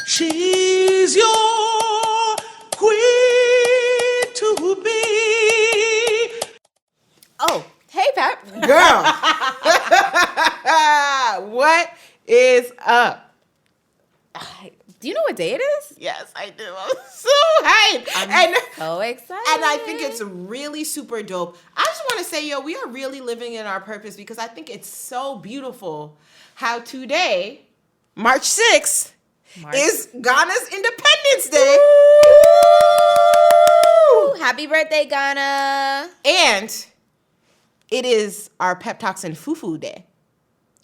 She's your queen to be. Oh, hey, Pep. Girl. What is up? Do you know what day it is? Yes, I do. I'm so hyped. I'm so excited. And I think it's really super dope. I just want to say, we are really living in our purpose because I think it's so beautiful how today, March 6th, is Ghana's Independence Day. Woo! Happy birthday, Ghana. And it is our Pep Talks and Fufu Day.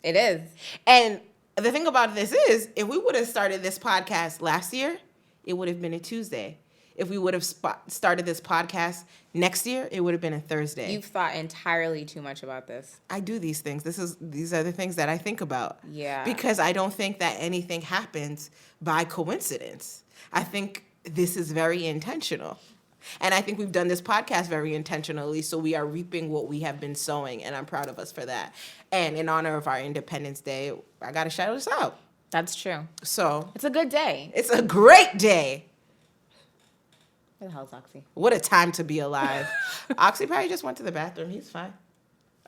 It is. And the thing about this is, if we would have started this podcast last year, it would have been a Tuesday. If we would have started this podcast next year, it would have been a Thursday. You've thought entirely too much about this. I do these things. These are the things that I think about. Yeah. Because I don't think that anything happens by coincidence. I think this is very intentional. And I think we've done this podcast very intentionally, so we are reaping what we have been sowing, and I'm proud of us for that. And in honor of our Independence Day, I got to shout us out. That's true. So It's a good day. it's a great day. Where the hell's Oxy? What a time to be alive. Oxy probably just went to the bathroom. He's fine.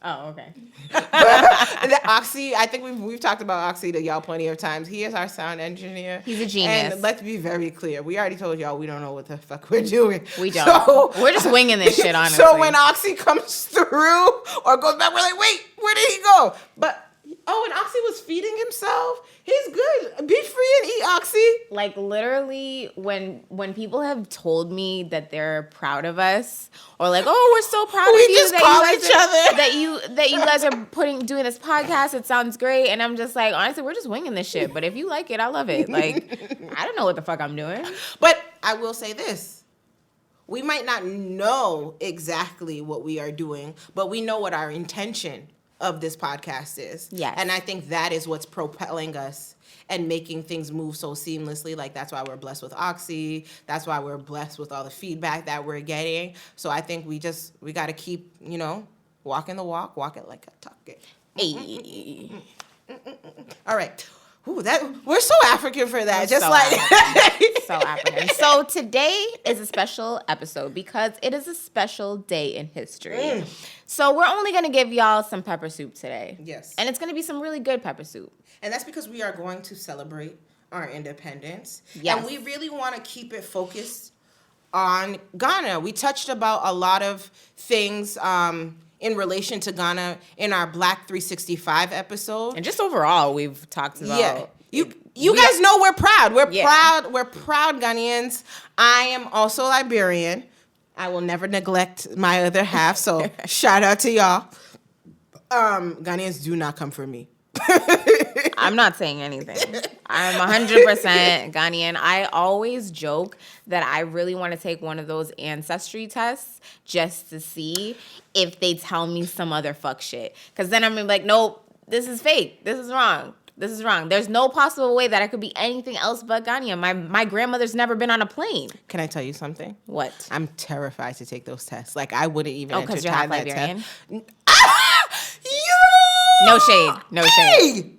Oh, okay. The Oxy, I think we've talked about Oxy to y'all plenty of times. He is our sound engineer. He's a genius. And let's be very clear. We already told y'all we don't know what the fuck we're doing. We don't. So, We're just winging this shit, honestly. So when Oxy comes through or goes back, we're like, wait, where did he go? But, and Oxy was feeding himself. He's good. Be free and eat, Oxy. Like, literally, when people have told me that they're proud of us, or like, oh, we're so proud of We you just that call you guys each are, other. that you guys are doing this podcast, it sounds great. And I'm just like, honestly, we're just winging this shit. But if you like it, I love it. Like, I don't know what the fuck I'm doing. But I will say this. We might not know exactly what we are doing, but we know what our intention of this podcast is. Yes. And I think that is what's propelling us and making things move so seamlessly. Like, that's why we're blessed with Oxy. That's why we're blessed with all the feedback that we're getting. So I think we got to keep, walking the walk, walk it like I talk it. Hey. All right. Ooh, we're so African for that. We're Just so like So African. So today is a special episode because it is a special day in history. So we're only going to give y'all some pepper soup today. Yes. And it's going to be some really good pepper soup. And that's because we are going to celebrate our independence. Yes. And we really want to keep it focused on Ghana. We touched about a lot of things in relation to Ghana in our Black 365 episode. And just overall, we've talked about... Yeah. You guys know we're proud. We're Yeah. proud. We're proud Ghanaians. I am also Liberian. I will never neglect my other half. So shout out to y'all. Ghanaians do not come for me. I'm not saying anything. I'm 100% Ghanaian. I always joke that I really want to take one of those ancestry tests just to see if they tell me some other fuck shit. Because then I'm like, nope, this is fake. This is wrong. This is wrong. There's no possible way that I could be anything else but Ghanaian. My grandmother's never been on a plane. Can I tell you something? What? I'm terrified to take those tests. Like, I wouldn't even Oh, because you're half entertain that Liberian? test. No shade. No shade.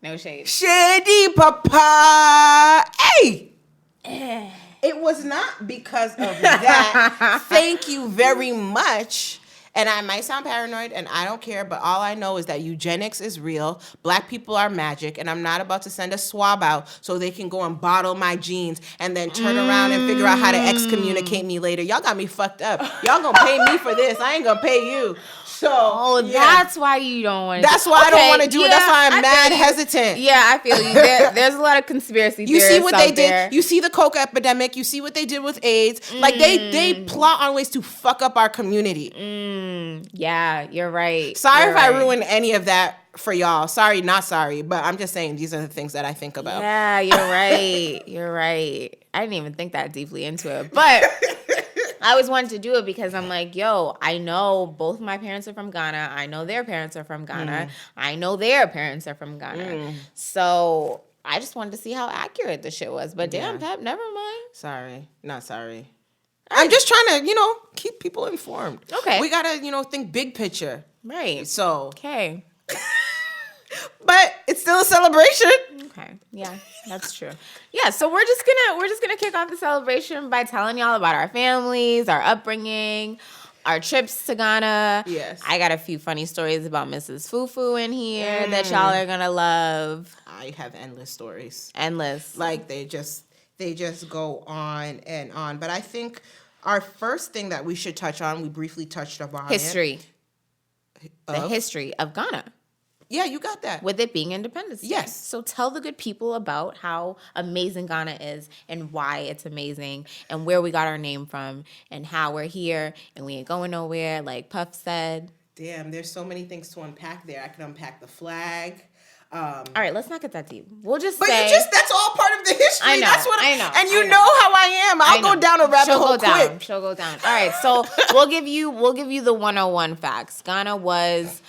No shade. Shady papa. Hey. It was not because of that. Thank you very much. And I might sound paranoid, and I don't care, but all I know is that eugenics is real. Black people are magic, and I'm not about to send a swab out so they can go and bottle my genes and then turn around and figure out how to excommunicate me later. Y'all got me fucked up. Y'all gonna pay me for this. I ain't gonna pay you. So, That's why you don't want to. That's why I don't want to do it. That's why I'm mad hesitant. Yeah, I feel you. There's a lot of conspiracy You theorists see what they out there. did? You see the coke epidemic. You see what they did with AIDS. Like, they plot on ways to fuck up our community. Yeah, you're right. Sorry You're if I right. ruined any of that for y'all. Sorry, not sorry. But I'm just saying these are the things that I think about. Yeah, you're right. You're right. I didn't even think that deeply into it. But I always wanted to do it because I'm like, yo, I know both my parents are from Ghana. I know their parents are from Ghana. I know their parents are from Ghana. So I just wanted to see how accurate the shit was. But damn, Pep, never mind. Sorry. Not sorry. I'm just trying to, keep people informed. Okay. We got to, think big picture. Right. So. Okay. But it's still a celebration. Okay. Yeah, that's true. Yeah, so we're just gonna kick off the celebration by telling y'all about our families, our upbringing, our trips to Ghana. Yes. I got a few funny stories about Mrs. Fufu in here that y'all are gonna love. I have endless stories. Endless. Like they just go on and on. But I think our first thing that we should touch on, we briefly touched upon History. The Of? history of Ghana. Yeah, you got that. With it being Independence Day. Yes. So tell the good people about how amazing Ghana is and why it's amazing and where we got our name from and how we're here and we ain't going nowhere, like Puff said. Damn, there's so many things to unpack there. I can unpack the flag. All right, let's not get that deep. We'll just But say. that's all part of the history. I know, That's what I know, And you I know. know how I am. I'll go down a rabbit hole quick. She'll go down. All right, so we'll give you the 101 facts. Ghana was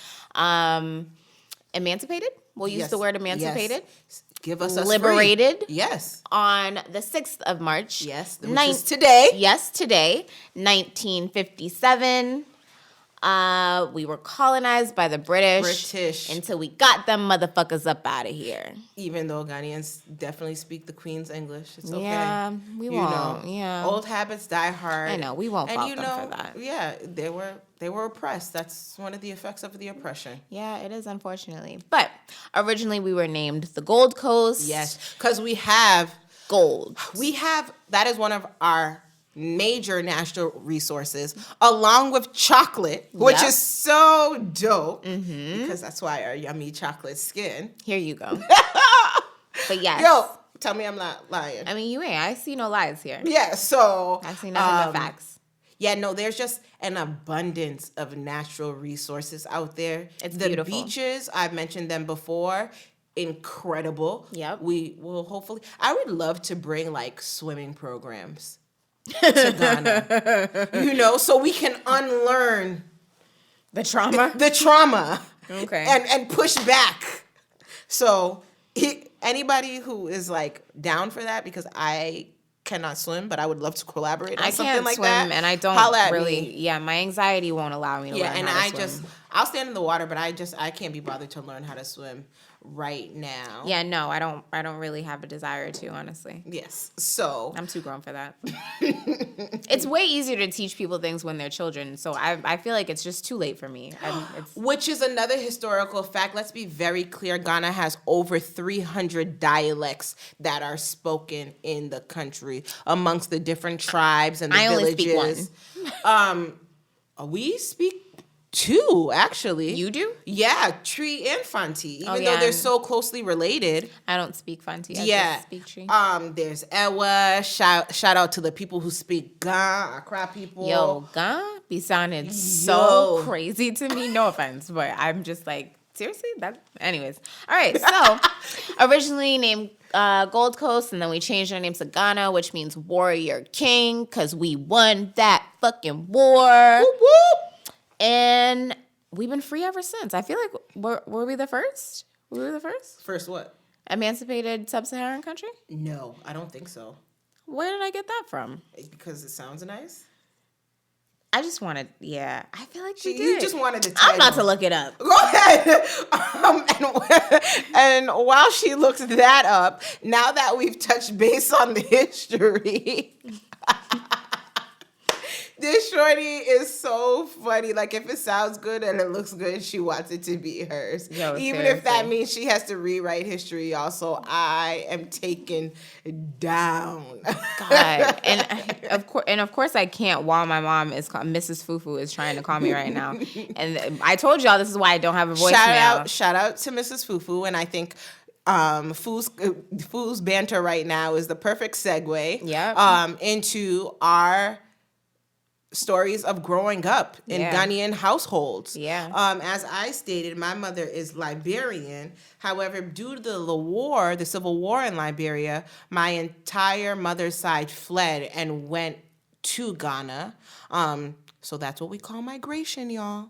emancipated. We'll use the word emancipated. Yes. Give us liberated. Free. Yes. On the 6th of March. Yes, which is today. Yes, today, 1957. We were colonized by the British until we got them motherfuckers up out of here. Even though Ghanaians definitely speak the Queen's English, it's okay. Yeah, we won't. Yeah, old habits die hard. I know we won't fault them for that. Yeah, they were oppressed. That's one of the effects of the oppression. Yeah, it is, unfortunately. But originally we were named the Gold Coast. Yes, because we have gold. That is one of our major natural resources, along with chocolate, which is so dope, because that's why our yummy chocolate skin. Here you go. But yes. Yo, tell me I'm not lying. I mean, you ain't. I see no lies here. Yeah, so. I see nothing but facts. Yeah, no, there's just an abundance of natural resources out there. It's the beautiful. Beaches, I've mentioned them before. Incredible. Yep. We will hopefully. I would love to bring like swimming programs to Ghana, so we can unlearn the trauma. The trauma. Okay. And push back. So anybody who is like down for that, because I cannot swim, but I would love to collaborate on something like that. I can't swim, and I don't really. Yeah, my anxiety won't allow me to learn how to swim. I'll stand in the water, but I can't be bothered to learn how to swim right now. Yeah, no, I don't really have a desire to, honestly. Yes. So I'm too grown for that. It's way easier to teach people things when they're children. So I feel like it's just too late for me. Which is another historical fact. Let's be very clear. Ghana has over 300 dialects that are spoken in the country amongst the different tribes and the villages. I only speak one. We speak two, actually. You do? Yeah, Tree and Fanti. Even though they're so closely related. I don't speak Fanti. I just speak Tree. There's Ewa. Shout out to the people who speak Ga, Accra people. Yo, Ga be sounding so crazy to me. No offense, but I'm just like, seriously? Anyways. All right, so originally named Gold Coast, and then we changed our name to Ghana, which means Warrior King, because we won that fucking war. Whoop, whoop. And we've been free ever since. I feel like, were we the first? We were the first? First what? Emancipated sub-Saharan country? No, I don't think so. Where did I get that from? Because it sounds nice? I just wanted, I feel like we did. You just wanted the title. I'm about to look it up. Go ahead. And while she looks that up, now that we've touched base on the history... This shorty is so funny. Like, if it sounds good and it looks good, she wants it to be hers. Yo, even if that means she has to rewrite history, also, I am taken down. God. And of course I can't while my mom is Mrs. Fufu is trying to call me right now. And I told y'all this is why I don't have a voicemail. Shout out to Mrs. Fufu, and I think Fu's banter right now is the perfect segue into our stories of growing up in Ghanaian households. Yeah. As I stated, my mother is Liberian. However, due to the civil war in Liberia, my entire mother's side fled and went to Ghana. So that's what we call migration, y'all.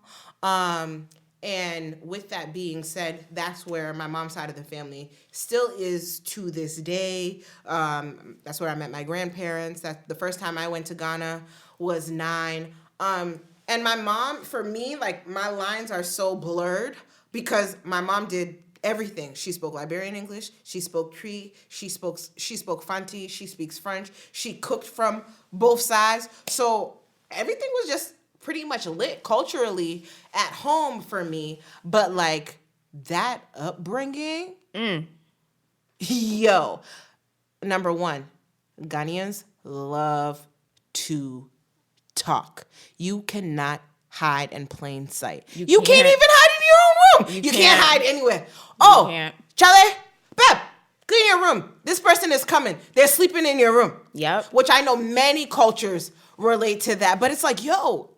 And with that being said, that's where my mom's side of the family still is to this day. That's where I met my grandparents. That the first time I went to Ghana was 9. And my mom, for me, like, my lines are so blurred because my mom did everything. She spoke Liberian English. She spoke Cree. She spoke Fanti. She speaks French. She cooked from both sides. So everything was just pretty much lit culturally at home for me. But like that upbringing, yo, number one, Ghanaians love to talk. You cannot hide in plain sight. You can't even hide in your own room. You can't hide anywhere. Charlie, Pep, go in your room. This person is coming. They're sleeping in your room. Yep. Which I know many cultures relate to that. But it's like, yo,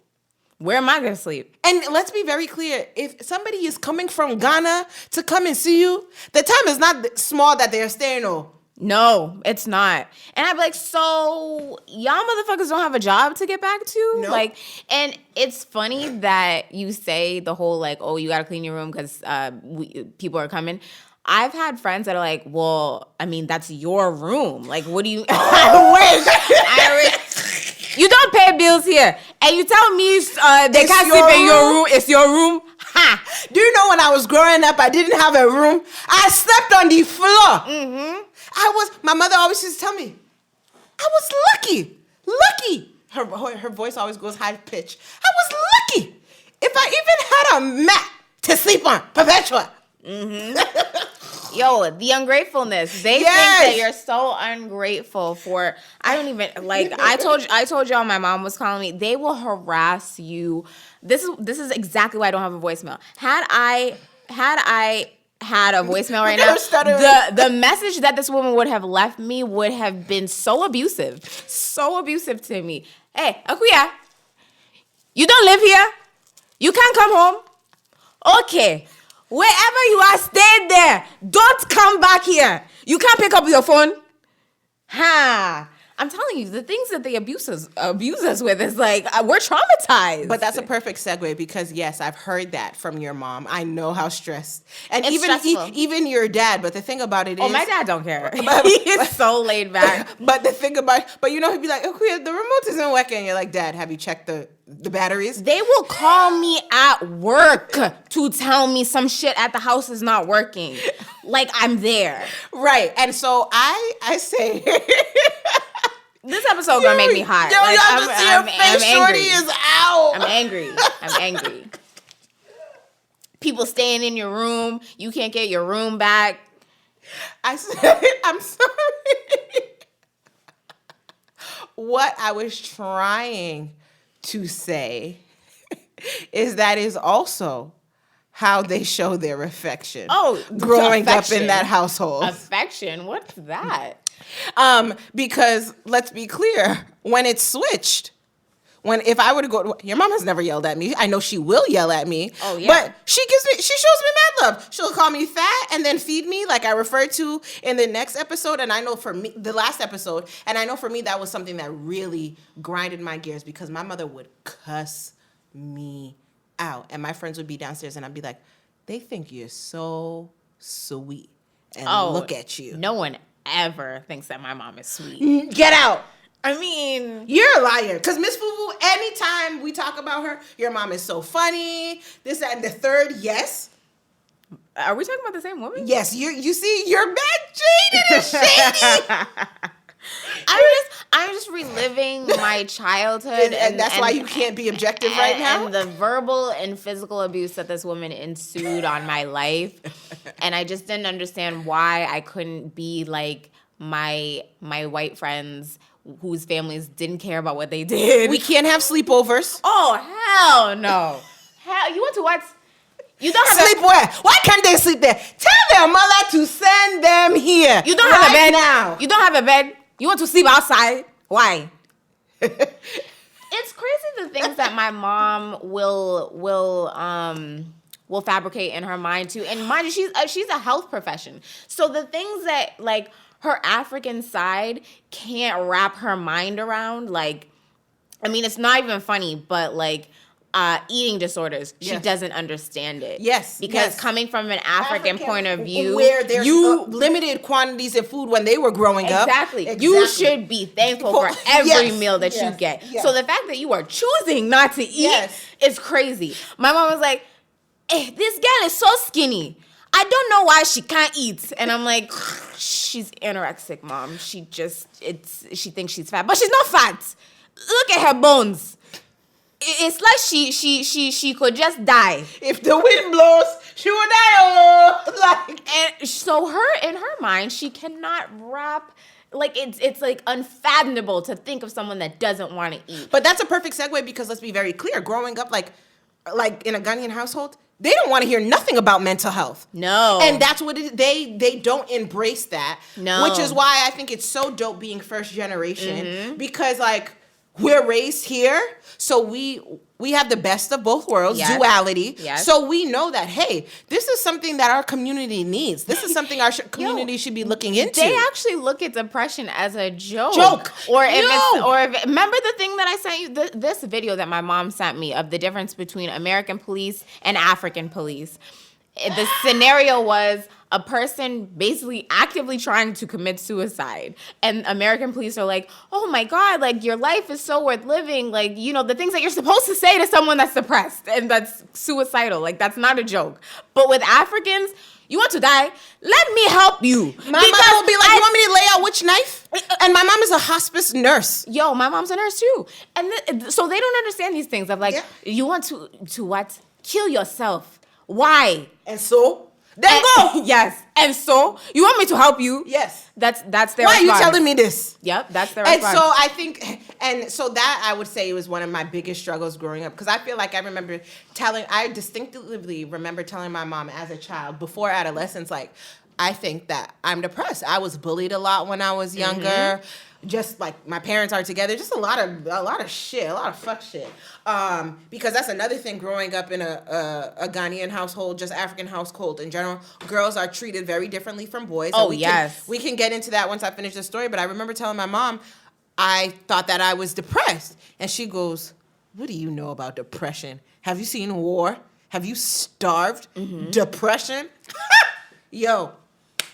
where am I going to sleep? and let's be very clear. If somebody is coming from Ghana to come and see you, the time is not small that they're staying on. No, it's not. And I'd be like, so y'all motherfuckers don't have a job to get back to? Nope. Like, and it's funny that you say the whole like, oh, you got to clean your room because people are coming. I've had friends that are like, well, I mean, that's your room. Like, what do you... I wish. You don't pay bills here. And you tell me they can't sleep in your room. It's your room. Ha! Do you know when I was growing up, I didn't have a room? I slept on the floor. Mm-hmm. My mother always used to tell me, I was lucky. Her voice always goes high pitch. I was lucky if I even had a mat to sleep on, perpetual. Mm-hmm. Yo, the ungratefulness. They think that you're so ungrateful for. I don't even like. I told y'all my mom was calling me. They will harass you. This is exactly why I don't have a voicemail. Had I had a voicemail right now, the message that this woman would have left me would have been so abusive to me. Hey, Akuya, you don't live here. You can't come home. Okay. Wherever you are, stay there. Don't come back here. You can't pick up your phone. Ha! I'm telling you, the things that they abuse us with is like, we're traumatized. But that's a perfect segue because, yes, I've heard that from your mom. I know how stressed. And It's even your dad. But the thing about it is... Oh, my dad don't care. He's so laid back. But the thing about... But you know, he'd be like, okay, the remote isn't working. And you're like, Dad, have you checked the batteries? They will call me at work to tell me some shit at the house is not working. Like, I'm there. Right. And so I say... This episode gonna make me hot. Yo, like, y'all just see your face. Shorty is out. I'm angry. People staying in your room. You can't get your room back. I said, I'm sorry. What I was trying to say is that is also how they show their affection. Oh, growing up in that household. Affection? What's that? Because let's be clear, when it's switched, if I were to go, your mom has never yelled at me. I know she will yell at me. Oh yeah. But she shows me mad love. She'll call me fat and then feed me, like I referred to in the next episode. And I know for me, the last episode, and I know for me that was something that really grinded my gears because my mother would cuss me out, and my friends would be downstairs, and I'd be like, they think you're so sweet, and look at you. No one ever thinks that my mom is sweet. Get out. I mean, you're a liar. Because Miz Fufu, anytime we talk about her, your mom is so funny. This, that, and the third, yes. Are we talking about the same woman? Yes. You see, you're bad jaded and shady. I'm just reliving my childhood, and that's why you can't be objective right now. And the verbal and physical abuse that this woman ensued on my life, and I just didn't understand why I couldn't be like my white friends whose families didn't care about what they did. We can't have sleepovers. Oh hell no! Hell, you want to what? You don't have sleep where? Why can't they sleep there? Tell their mother to send them here. You don't have a bed now. You don't have a bed. You want to sleep outside? Why? It's crazy the things that my mom will fabricate in her mind too. And mind you, she's a health profession. So the things that like her African side can't wrap her mind around, like, I mean, it's not even funny, but like eating disorders, she doesn't understand it. Yes. Because coming from an African point of view, where there's limited quantities of food when they were growing up. Exactly. You should be thankful for every meal that you get. Yes. So the fact that you are choosing not to eat is crazy. My mom was like, this girl is so skinny. I don't know why she can't eat. And I'm like, she's anorexic, Mom. She thinks she's fat, but she's not fat. Look at her bones. It's like she could just die. If the wind blows, she will die. Oh, and so in her mind, she cannot wrap. Like it's like unfathomable to think of someone that doesn't want to eat. But that's a perfect segue because let's be very clear. Growing up, like in a Ghanaian household, they don't want to hear nothing about mental health. No. And that's what they don't embrace that. No. Which is why I think it's so dope being first generation because like we're raised here, so we have the best of both worlds, duality. Yes. So we know that, hey, this is something that our community needs. This is something our community should be looking into. They actually look at depression as a joke. Or if remember the thing that I sent you, this video that my mom sent me of the difference between American police and African police. The scenario was a person basically actively trying to commit suicide. And American police are like, oh my God, like your life is so worth living. Like, you know, the things that you're supposed to say to someone that's depressed and that's suicidal. Like, that's not a joke. But with Africans, you want to die? Let me help you. My mom will be like, you want me to lay out which knife? And my mom is a hospice nurse. Yo, my mom's a nurse too. And so they don't understand these things of like, you want to what? Kill yourself. Why? And so? Then go. Yes. And so? You want me to help you? Yes. That's their Why response. are you telling me this? Yep, that's their response. And so I think, and so that I would say was one of my biggest struggles growing up. Because I feel like I distinctively remember telling my mom as a child, before adolescence, like, I think that I'm depressed. I was bullied a lot when I was younger. Just like my parents are together, just a lot of shit, a lot of fuck shit. Because that's another thing growing up in a Ghanaian household, just African household in general. Girls are treated very differently from boys. Oh, we can get into that once I finish the story. But I remember telling my mom, I thought that I was depressed, and she goes, "What do you know about depression? Have you seen war? Have you starved? Depression?" Yo.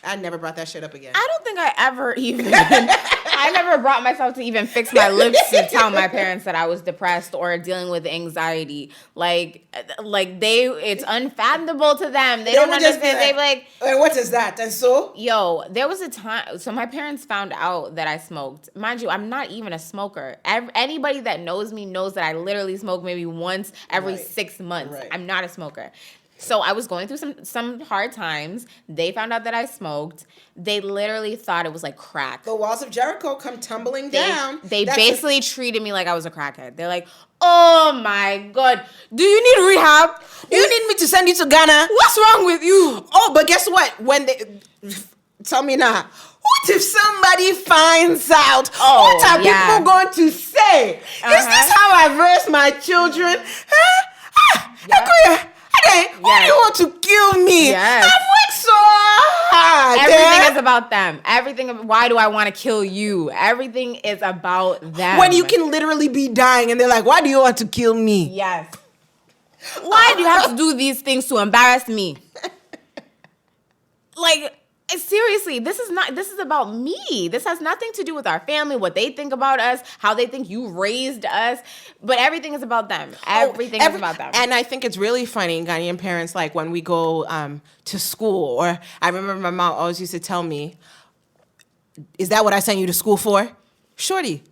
I never brought that shit up again. I don't think I ever even... I never brought myself to even fix my lips to tell my parents that I was depressed or dealing with anxiety. Like it's unfathomable to them. They don't understand. They like... And what is that? And so? Yo, there was a time... So my parents found out that I smoked. Mind you, I'm not even a smoker. Anybody that knows me knows that I literally smoke maybe once every 6 months. Right. I'm not a smoker. So I was going through some hard times. They found out that I smoked. They literally thought it was like crack. The walls of Jericho come tumbling down. They basically treated me like I was a crackhead. They're like, oh my God, do you need rehab? Do you need me to send you to Ghana? What's wrong with you? Oh, but guess what? Tell me now. What if somebody finds out? What are people going to say? Is this how I raise my children? Why do you want to kill me? Yes. I've worked so hard. Everything is about them. Why do I want to kill you? Everything is about them. When you can literally be dying and they're like, why do you want to kill me? Yes. Why do you have to do these things to embarrass me? Like, seriously, this is about me. This has nothing to do with our family, what they think about us, how they think you raised us, but everything is about them. Everything is about them. And I think it's really funny, Ghanaian parents, like when we go to school, or I remember my mom always used to tell me, is that what I sent you to school for? Shorty,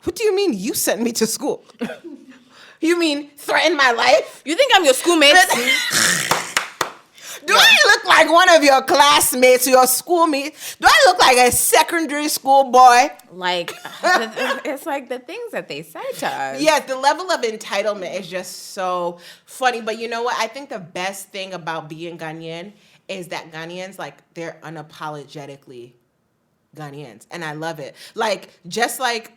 what do you mean you sent me to school? You mean threaten my life? You think I'm your schoolmate? Do I look like one of your classmates, your schoolmates? Do I look like a secondary school boy? Like, it's like the things that they said to us. Yeah, the level of entitlement is just so funny. But you know what? I think the best thing about being Ghanaian is that Ghanaians, like, they're unapologetically Ghanaians. And I love it. Like, just like,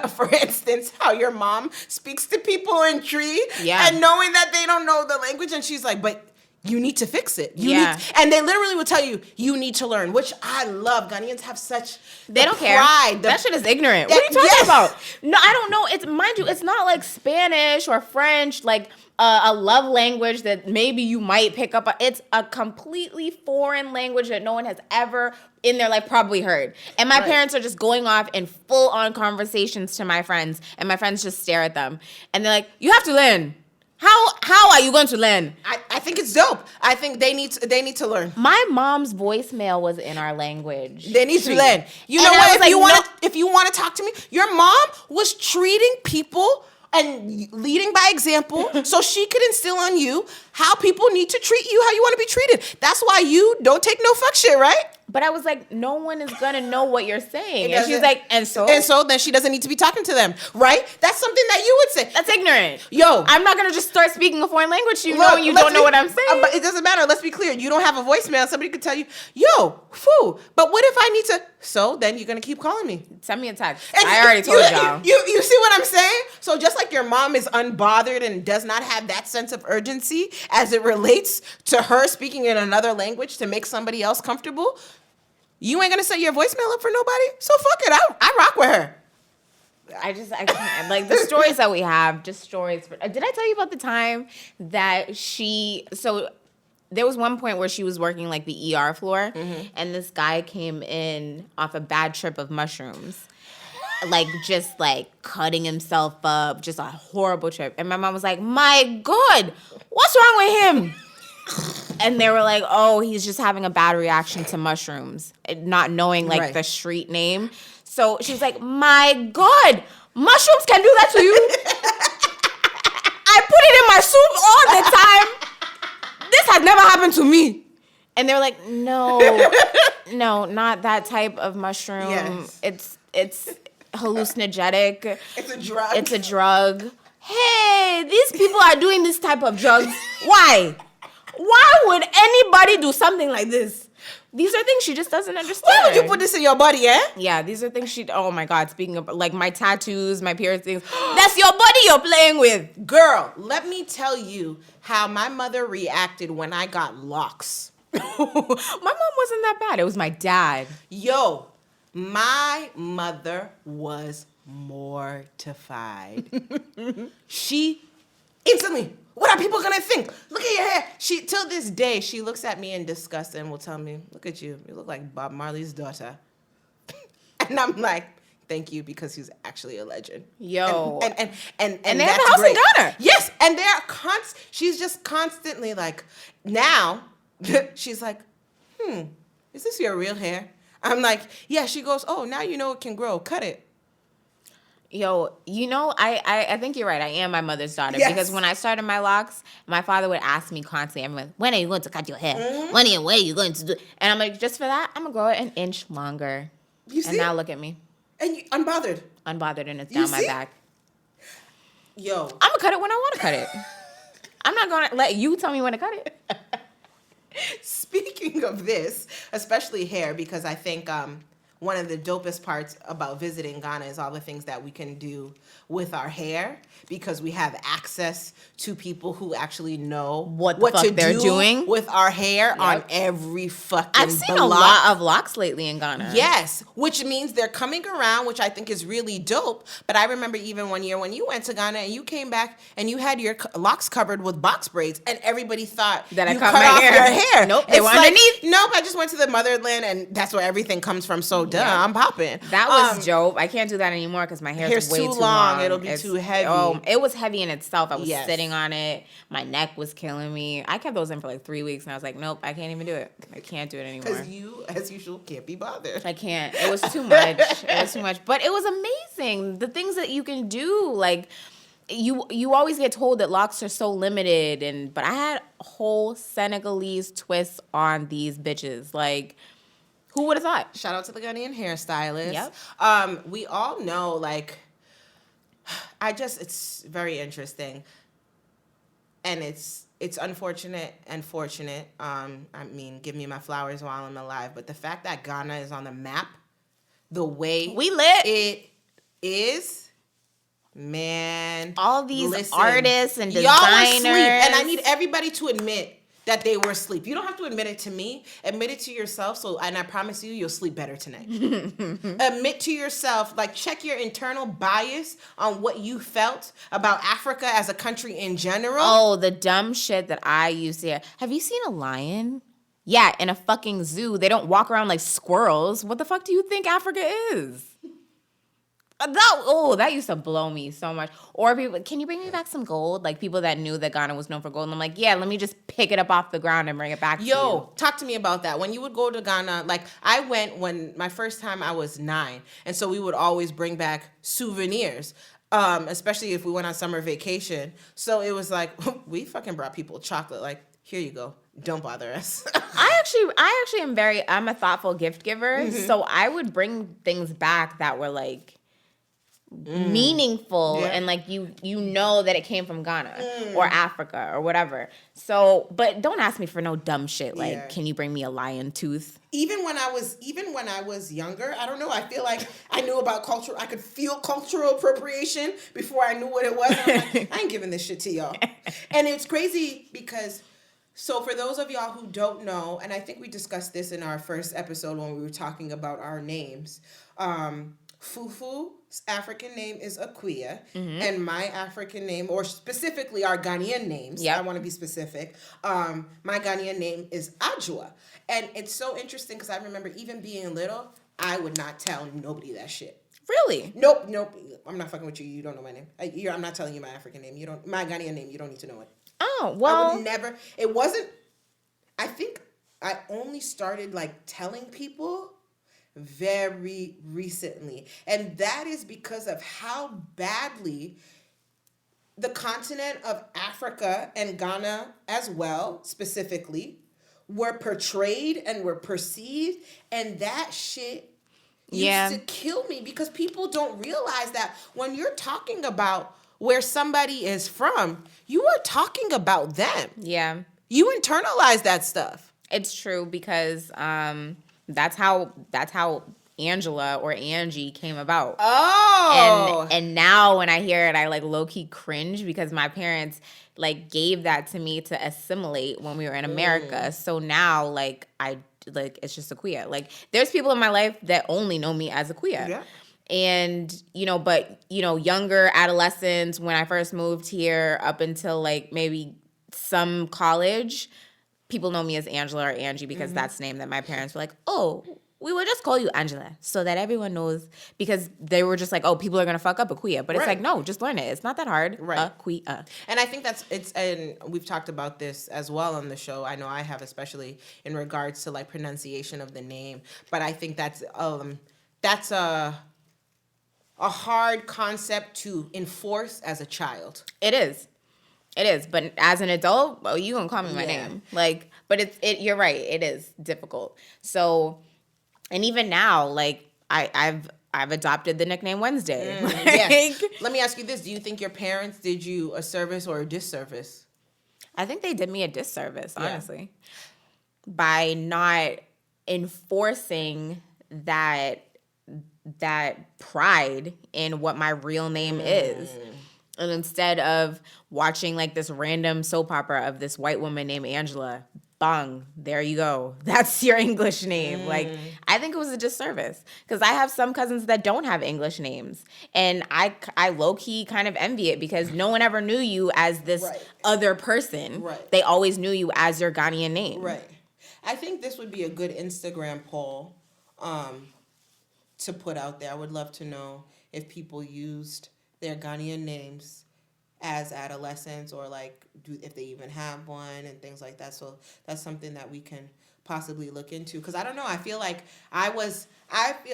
for instance, how your mom speaks to people in Tree. Yeah. And knowing that they don't know the language. And she's like, but... you need to fix it. And they literally will tell you, you need to learn, which I love. Ghanaians have such They don't pride. care. That shit is ignorant. What are you talking about? No, I don't know. Mind you, it's not like Spanish or French, like a love language that maybe you might pick up. It's a completely foreign language that no one has ever in their life probably heard. And my parents are just going off in full-on conversations to my friends, and my friends just stare at them. And they're like, you have to learn. How are you going to learn? I think it's dope. I think they need to learn. My mom's voicemail was in our language. They need to learn. You know what? If you want to talk to me, your mom was treating people and leading by example so she could instill on you how people need to treat you, how you want to be treated. That's why you don't take no fuck shit, right? But I was like, no one is going to know what you're saying. And she's like, and so? And so then she doesn't need to be talking to them, right? That's something that you would say. That's ignorant. Yo. I'm not going to just start speaking a foreign language to you knowing you don't know what I'm saying. But it doesn't matter. Let's be clear. You don't have a voicemail. Somebody could tell you, yo, foo. But what if I need to? So then you're going to keep calling me. Send me a text. I already told y'all. You see what I'm saying? So just like your mom is unbothered and does not have that sense of urgency as it relates to her speaking in another language to make somebody else comfortable, you ain't gonna set your voicemail up for nobody? So fuck it. I rock with her. I can't. Like, the stories that we have, just stories. Did I tell you about the time that so there was one point where she was working like the ER floor, and this guy came in off a bad trip of mushrooms. Like, just like cutting himself up, just a horrible trip. And my mom was like, my God, what's wrong with him? And they were like, oh, he's just having a bad reaction to mushrooms, not knowing like the street name. So she's like, my God, mushrooms can do that to you? I put it in my soup all the time. This has never happened to me. And they were like, no, not that type of mushroom. Yes. It's hallucinogenic. It's a drug. Hey, these people are doing this type of drugs. Why? Why would anybody do something like this? These are things she just doesn't understand. Why would you put this in your body, eh? Yeah, these are things oh my God, speaking of, like, my tattoos, my piercings, that's your body you're playing with. Girl, let me tell you how my mother reacted when I got locks. My mom wasn't that bad. It was my dad. Yo, my mother was mortified. She instantly, what are people gonna think? Look at your hair. Till this day, she looks at me in disgust and will tell me, look at you. You look like Bob Marley's daughter. And I'm like, thank you, because he's actually a legend. Yo. And they have a house in Ghana. Yes, and she's just constantly like, now, she's like, is this your real hair? I'm like, yeah. She goes, oh, now you know it can grow. Cut it. Yo, I think you're right. I am my mother's daughter. Yes. Because when I started my locks, my father would ask me constantly, I'm like, when are you going to cut your hair? When are you going to do? And I'm like, just for that, I'm going to grow it an inch longer. You see? And now look at me. And you, unbothered. Unbothered, and it's down my back. Yo. I'm going to cut it when I want to cut it. I'm not going to let you tell me when to cut it. Speaking of this, especially hair, because I think one of the dopest parts about visiting Ghana is all the things that we can do with our hair, because we have access to people who actually know what they're doing with our hair on every fucking I've seen a lot of locks lately in Ghana. Yes, which means they're coming around, which I think is really dope. But I remember even one year when you went to Ghana and you came back and you had your locks covered with box braids, and everybody thought that I you cut cut my off hair. your hair. Nope, they were underneath. Nope, I just went to the motherland and that's where everything comes from. So I'm popping. That was dope. I can't do that anymore because my hair's way too long. It'll be too heavy. Oh, it was heavy in itself. I was sitting on it. My neck was killing me. I kept those in for like 3 weeks, and I was like, nope, I can't even do it. I can't do it anymore. Because you, as usual, can't be bothered. I can't. It was too much. It was too much. But it was amazing. The things that you can do, like, you always get told that locks are so limited, but I had whole Senegalese twists on these bitches. Like, who would have thought? Shout out to the Ghanaian hairstylist. Yep. We all know, like, it's very interesting. And it's unfortunate and fortunate. I mean, give me my flowers while I'm alive. But the fact that Ghana is on the map, the way we lit it is, man. All these artists and designers. Y'all were asleep, and I need everybody to admit that they were asleep. You don't have to admit it to me. Admit it to yourself. And I promise you'll sleep better tonight. Admit to yourself, like, check your internal bias on what you felt about Africa as a country in general. Oh, the dumb shit that I used to hear. Have you seen a lion? Yeah, in a fucking zoo. They don't walk around like squirrels. What the fuck do you think Africa is? That used to blow me so much. Or people, can you bring me back some gold? Like people that knew that Ghana was known for gold. And I'm like, yeah, let me just pick it up off the ground and bring it back to you. Yo, talk to me about that. When you would go to Ghana, like I went when my first time I was 9. And so we would always bring back souvenirs. Especially if we went on summer vacation. So it was like, we fucking brought people chocolate. Like, here you go. Don't bother us. I actually I'm a thoughtful gift giver. So I would bring things back that were like meaningful and like you know that it came from Ghana or Africa or whatever. So, but don't ask me for no dumb shit like can you bring me a lion tooth? Even when I was younger, I don't know, I feel like I knew about culture. I could feel cultural appropriation before I knew what it was. And I'm like, I ain't giving this shit to y'all. And it's crazy because so for those of y'all who don't know, and I think we discussed this in our first episode when we were talking about our names, Fufu's African name is Akuya, and my African name, or specifically our Ghanaian names, I want to be specific, my Ghanaian name is Adjua. And it's so interesting because I remember even being little, I would not tell nobody that shit. Really? Nope. I'm not fucking with you. You don't know my name. I'm not telling you my African name. My Ghanaian name, you don't need to know it. Oh, well. I would never, it wasn't, I think I only started like telling people very recently. And that is because of how badly the continent of Africa and Ghana as well, specifically, were portrayed and were perceived. And that shit used to kill me because people don't realize that when you're talking about where somebody is from, you are talking about them. Yeah. You internalize that stuff. It's true because that's how Angela or Angie came about. Oh. And now when I hear it, I like low key cringe because my parents like gave that to me to assimilate when we were in America. So now like it's just Akuya. Like there's people in my life that only know me as Akuya. Yeah. And, younger adolescents, when I first moved here up until like maybe some college, people know me as Angela or Angie because that's the name that my parents were like, oh, we will just call you Angela so that everyone knows, because they were just like, oh, people are going to fuck up Akuya. But it's like, no, just learn it. It's not that hard. Right. Akuya. And I think and we've talked about this as well on the show. I know I have, especially in regards to like pronunciation of the name. But I think that's a hard concept to enforce as a child. It is. But as an adult, you gonna call me my name. Like, but you're right. It is difficult. So, and even now, like I've adopted the nickname Wednesday. Yes. Let me ask you this. Do you think your parents did you a service or a disservice? I think they did me a disservice, honestly, by not enforcing that pride in what my real name is. And instead of watching like this random soap opera of this white woman named Angela, bang, there you go. That's your English name. Like, I think it was a disservice because I have some cousins that don't have English names. And I low-key kind of envy it because no one ever knew you as this other person. Right. They always knew you as your Ghanaian name. Right. I think this would be a good Instagram poll to put out there. I would love to know if people used their Ghanaian names as adolescents or like if they even have one and things like that. So that's something that we can possibly look into. Because I don't know, I feel like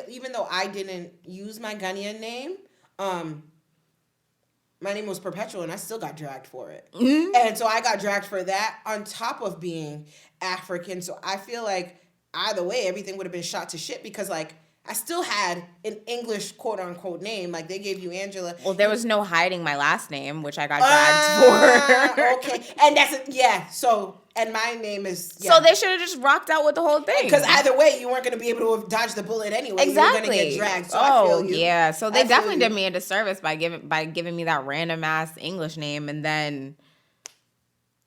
even though I didn't use my Ghanaian name, my name was Perpetual and I still got dragged for it. Mm-hmm. And so I got dragged for that on top of being African. So I feel like either way, everything would have been shot to shit because like I still had an English quote-unquote name. Like, they gave you Angela. Well, there was no hiding my last name, which I got dragged for. Okay. And that's So, and my name is... Yeah. So they should have just rocked out with the whole thing. Because either way, you weren't going to be able to dodge the bullet anyway. Exactly. You were going to get dragged. So I feel you. Yeah. So they definitely did me a disservice by giving me that random-ass English name and then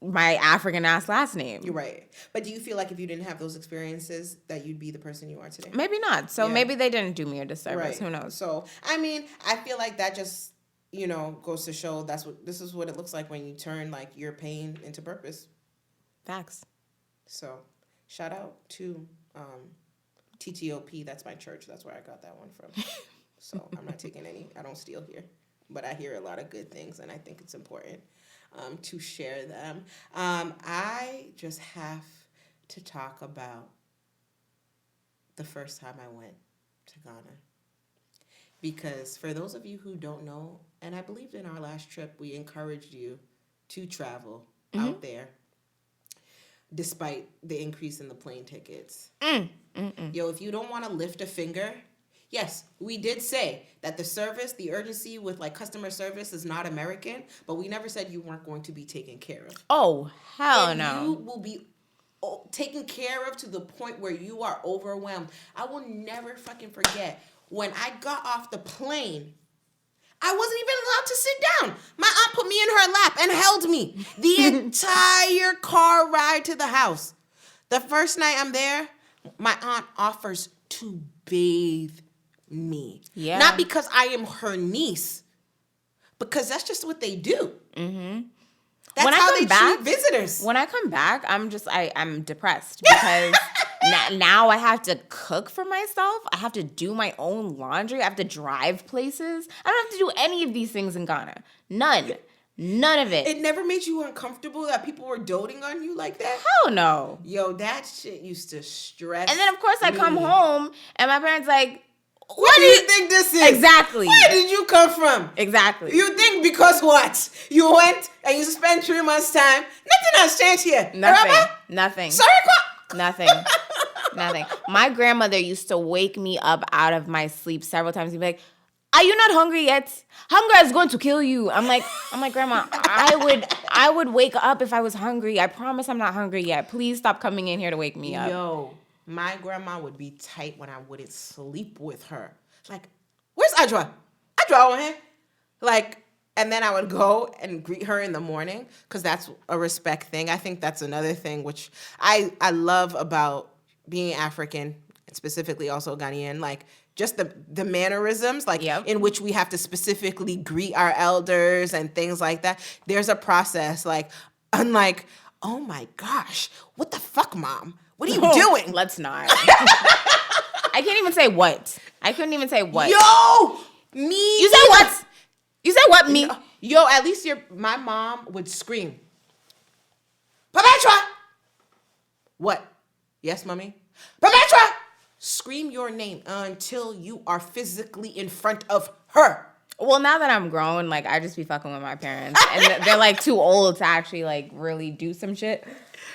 my African-ass last name. You're right. But do you feel like if you didn't have those experiences that you'd be the person you are today? Maybe not. So maybe they didn't do me a disservice. Right. Who knows? So, I mean, I feel like that just, goes to show this is what it looks like when you turn, like, your pain into purpose. Facts. So, shout out to TTOP. That's my church. That's where I got that one from. So I'm not taking any. I don't steal here. But I hear a lot of good things, and I think it's important to share them. I just have to talk about the first time I went to Ghana. Because for those of you who don't know, and I believe in our last trip, we encouraged you to travel out there, despite the increase in the plane tickets. Yo, if you don't want to lift a finger, yes, we did say that the service, the urgency with like customer service is not American, but we never said you weren't going to be taken care of. Oh, hell And no. you will be taken care of to the point where you are overwhelmed. I will never fucking forget when I got off the plane. I wasn't even allowed to sit down. My aunt put me in her lap and held me the entire car ride to the house. The first night I'm there, my aunt offers to bathe me. Yeah. Not because I am her niece, because that's just what they do. That's When I how come they back- treat visitors. When I come back, I'm depressed because now I have to cook for myself. I have to do my own laundry. I have to drive places. I don't have to do any of these things in Ghana. None of it. It never made you uncomfortable that people were doting on you like that? Hell no. Yo, that shit used to stress And then of course I come me. home and my parents like, What do you think this is? Exactly. Where did you come from? Exactly. You think because what? You went and you spent 3 months' time. Nothing has changed here. Nothing. Remember? Nothing. Sorry, what? Nothing. Nothing. My grandmother used to wake me up out of my sleep several times and be like, "Are you not hungry yet? Hunger is going to kill you." I'm like, Grandma, I would wake up if I was hungry. I promise I'm not hungry yet. Please stop coming in here to wake me up. Yo, my grandma would be tight when I wouldn't sleep with her. Like, where's Adjua? Adjua on here. Like, and then I would go and greet her in the morning because that's a respect thing. I think that's another thing which I love about being African, and specifically also Ghanaian, like just the mannerisms, like in which we have to specifically greet our elders and things like that. There's a process, like, unlike, oh my gosh, what the fuck, Mom? What are you doing? Let's not. I can't even say what. I couldn't even say what. Yo, me. You said what? You said what, me? Yo, at least my mom would scream, Pametra! What? Yes, Mommy? Pametra! Scream your name until you are physically in front of her. Well, now that I'm grown, like, I just be fucking with my parents. And they're, like, too old to actually, like, really do some shit.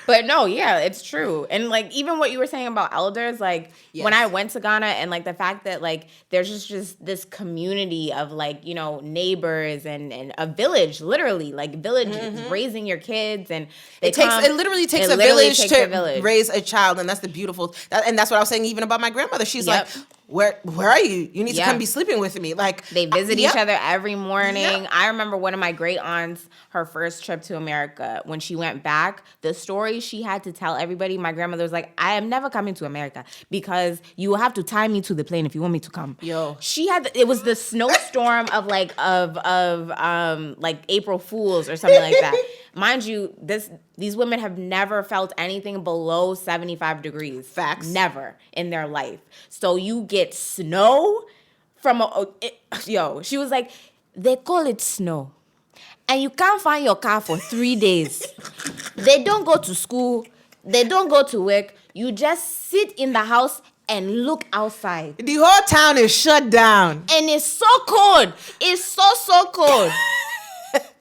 But no, yeah, it's true. And, like, even what you were saying about elders, like, when I went to Ghana and, like, the fact that, like, there's just this community of, like, you know, neighbors and a village, literally. Like, village raising your kids. And it literally takes a village to raise a child. And that's the beautiful, and that's what I was saying even about my grandmother. She's like, where are you? You need to come be sleeping with me. Like, they visit each other every morning. I remember one of my great aunts, her first trip to America, when she went back, the story she had to tell everybody, my grandmother was like, I am never coming to America because you will have to tie me to the plane if you want me to come. Yo. It was the snowstorm of like April Fools or something like that. Mind you, these women have never felt anything below 75 degrees. Facts. Never in their life. So you get snow from she was like, they call it snow. And you can't find your car for 3 days. They don't go to school. They don't go to work. You just sit in the house and look outside. The whole town is shut down. And it's so cold. It's so cold.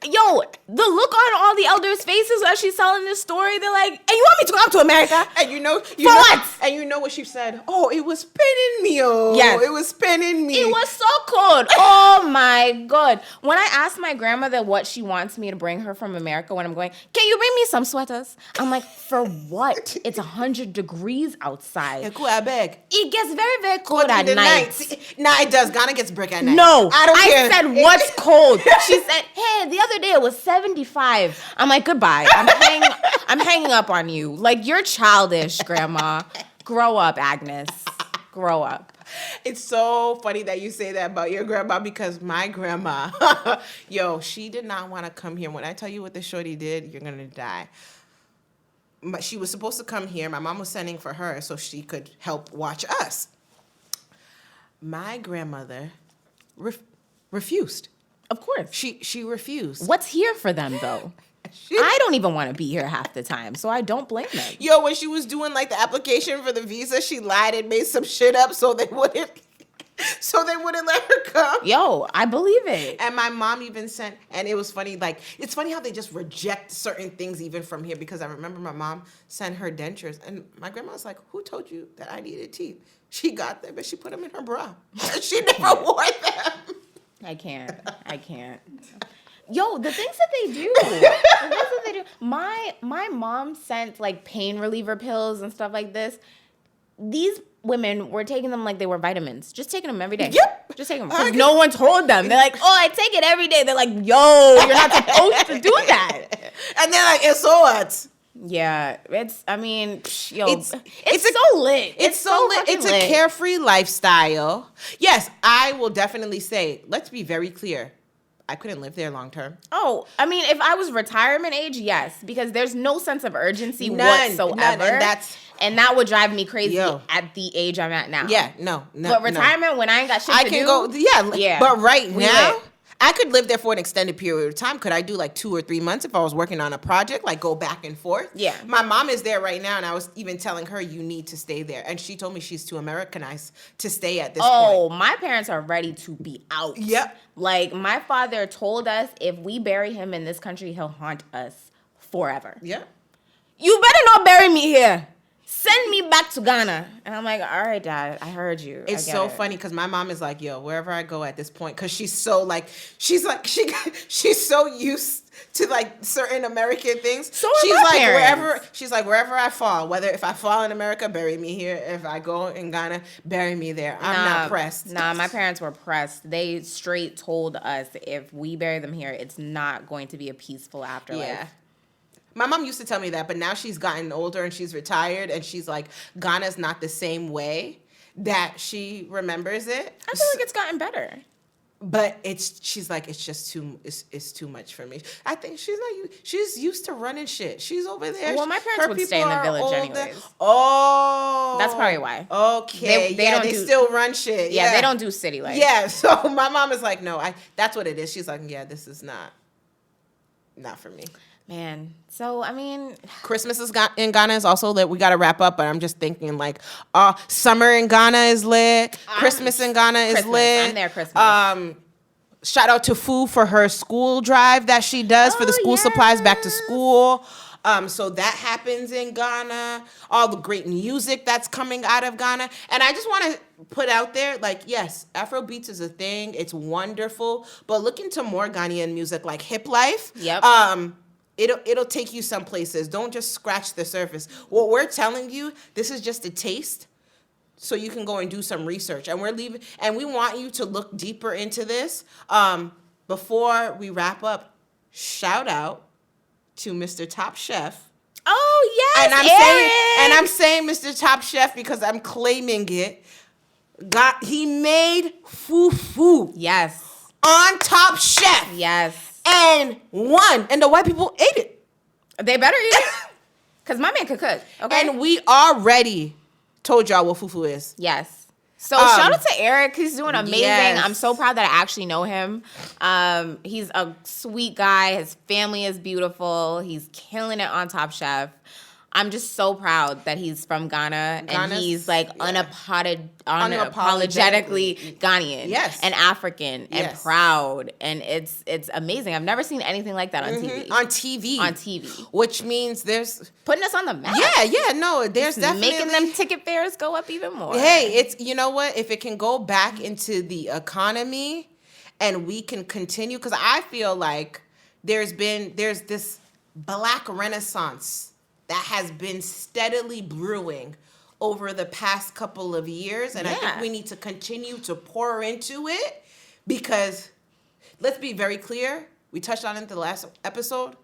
Yo, the look on all the elders' faces as she's telling this story, they're like, "And you want me to come to America?" And you know what? And you know what she said? Oh, it was pinning me. Oh, yes. It was pinning me. It was so cold. Oh my God. When I asked my grandmother what she wants me to bring her from America when I'm going, "Can you bring me some sweaters?" I'm like, "For what? It's 100 degrees outside." I beg. It gets very, very cold at night. Nah, it does. Ghana gets brick at night. No, I care. said, what's cold? She said, hey, the other day it was 75. I'm like, goodbye. I'm hanging up on you. Like, you're childish, Grandma. Grow up, Agnes. Grow up. It's so funny that you say that about your grandma because my grandma, yo, she did not want to come here. When I tell you what this shorty did, you're going to die. But she was supposed to come here. My mom was sending for her so she could help watch us. My grandmother refused. Of course. She refused. What's here for them, though? I don't even want to be here half the time, so I don't blame them. Yo, when she was doing like the application for the visa, she lied and made some shit up so they wouldn't let her come. Yo, I believe it. And my mom even sent, and it was funny, like, it's funny how they just reject certain things even from here, because I remember my mom sent her dentures, and my grandma was like, who told you that I needed teeth? She got them, but she put them in her bra. She never wore them. I can't. Yo, the things that they do. My mom sent like pain reliever pills and stuff like this. These women were taking them like they were vitamins. Just taking them every day. Yep. Just taking them. Because no one told them. They're like, oh, I take it every day. They're like, yo, you're not supposed to do that. And they're like, and so what? Yeah, it's so lit. It's so lit. It's a carefree lifestyle. Yes, I will definitely say, let's be very clear. I couldn't live there long term. Oh, I mean, if I was retirement age, yes, because there's no sense of urgency whatsoever. And that would drive me crazy at the age I'm at now. Yeah, no. But retirement, when I ain't got shit to do. I can go, yeah. But right now, I could live there for an extended period of time. Could I do like 2 or 3 months if I was working on a project, like go back and forth? Yeah. My mom is there right now, and I was even telling her, you need to stay there. And she told me she's too Americanized to stay at this point. Oh, my parents are ready to be out. Yep. Like, my father told us if we bury him in this country, he'll haunt us forever. Yep. You better not bury me here. Send me back to Ghana. And I'm like, all right, Dad, I heard you. It's so funny because my mom is like, yo, wherever I go at this point, because she's so used to like certain American things. So she's like, wherever I fall, if I fall in America, bury me here. If I go in Ghana, bury me there. I'm not pressed. Nah, my parents were pressed. They straight told us if we bury them here, it's not going to be a peaceful afterlife. Yeah. My mom used to tell me that, but now she's gotten older and she's retired, and she's like, Ghana's not the same way that she remembers it. I feel like it's gotten better. But she's like, it's just too much for me. I think she's used to running shit. She's over there. Well, my parents would stay in the village anyways. Oh. That's probably why. Okay. They still run shit. Yeah, they don't do city life. Yeah, so my mom is like, no, that's what it is. She's like, yeah, this is not for me. Man, so I mean, Christmas in Ghana is also lit. We got to wrap up, but I'm just thinking like, summer in Ghana is lit. Christmas in Ghana is lit. I'm there Christmas. Shout out to Fu for her school drive that she does for the school supplies back to school. So that happens in Ghana. All the great music that's coming out of Ghana. And I just want to put out there, like, yes, Afrobeats is a thing. It's wonderful. But look into more Ghanaian music like Hip Life. Yep. It'll take you some places. Don't just scratch the surface. What we're telling you, this is just a taste, so you can go and do some research. And we want you to look deeper into this. Before we wrap up, shout out to Mr. Top Chef. Oh yes, and I'm saying Mr. Top Chef because I'm claiming it. He made fufu. Yes. On Top Chef. Yes. And won. And the white people ate it. They better eat it. Because my man could cook. Okay. And we already told y'all what fufu is. Yes. So shout out to Eric. He's doing amazing. Yes. I'm so proud that I actually know him. He's a sweet guy. His family is beautiful. He's killing it on Top Chef. I'm just so proud that he's from Ghana and he's like unapologetically Ghanaian, yes, and African and proud, and it's amazing. I've never seen anything like that on TV. On TV, which means there's putting us on the map. No, there's definitely making them ticket fares go up even more. Hey, it's, you know what? If it can go back into the economy, and we can continue, because I feel like there's this Black Renaissance that has been steadily brewing over the past couple of years. And I think we need to continue to pour into it, because let's be very clear. We touched on it in the last episode.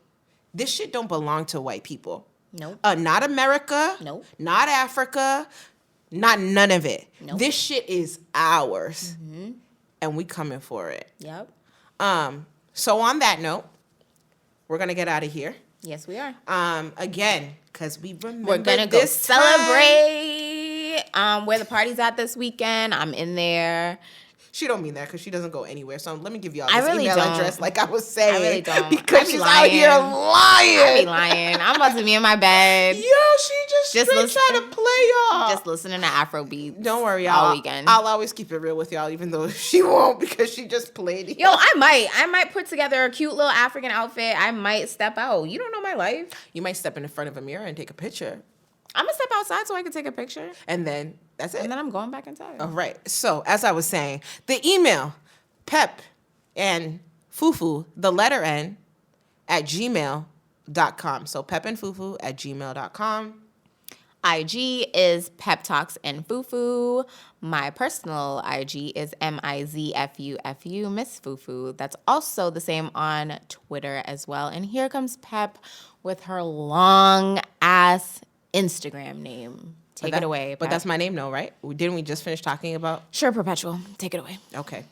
This shit don't belong to white people. Nope. Not America. Nope. Not Africa. Not none of it. Nope. This shit is ours. Mm-hmm. And we coming for it. Yep. So on that note, we're going to get out of here. Yes, we are. Again, because we're gonna go celebrate. Where the party's at this weekend, I'm in there. She don't mean that because she doesn't go anywhere. So let me give y'all I this really email don't. address like I was saying. I really don't. Because she's out here lying. I be lying. I'm about to be in my bed. Yo, she just straight trying to play y'all. Just listening to Afro beats. Don't worry, y'all. All weekend. I'll always keep it real with y'all, even though she won't because she just played it. Yo, I might put together a cute little African outfit. I might step out. You don't know my life. You might step in front of a mirror and take a picture. I'm gonna step outside so I can take a picture. And then that's it. And then I'm going back inside. All right. So, as I was saying, the email, Pep and Fufu, the letter N, at gmail.com. So, Pep and Fufu at gmail.com. IG is Pep Talks and Fufu. My personal IG is MIZFUFU, Miss Fufu. That's also the same on Twitter as well. And here comes Pep with her long ass Instagram name. Take it away, Pep. But that's my name, though, right? Didn't we just finish talking about? Sure, Perpetual. Take it away. Okay.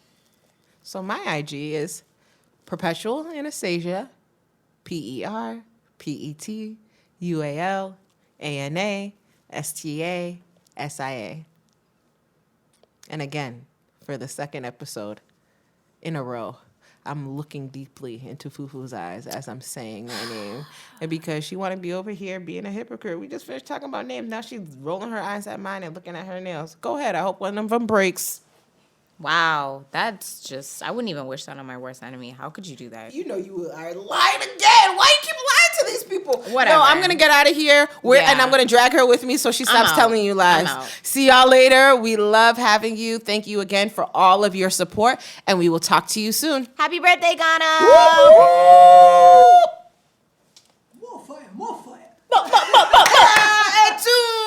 So my IG is Perpetual Anastasia, PERPETUALANASTASIA. And again, for the second episode in a row, I'm looking deeply into Fufu's eyes as I'm saying my name. And because she want to be over here being a hypocrite, we just finished talking about names. Now she's rolling her eyes at mine and looking at her nails. Go ahead. I hope one of them breaks. Wow, that's just, I wouldn't even wish that on my worst enemy. How could you do that? You know you are lying again. Why you keep lying to these people? Whatever. No, I'm going to get out of here. And I'm going to drag her with me so she stops telling you lies. I'm out. See y'all later. We love having you. Thank you again for all of your support. And we will talk to you soon. Happy birthday, Ghana! More fire, more fire. And two.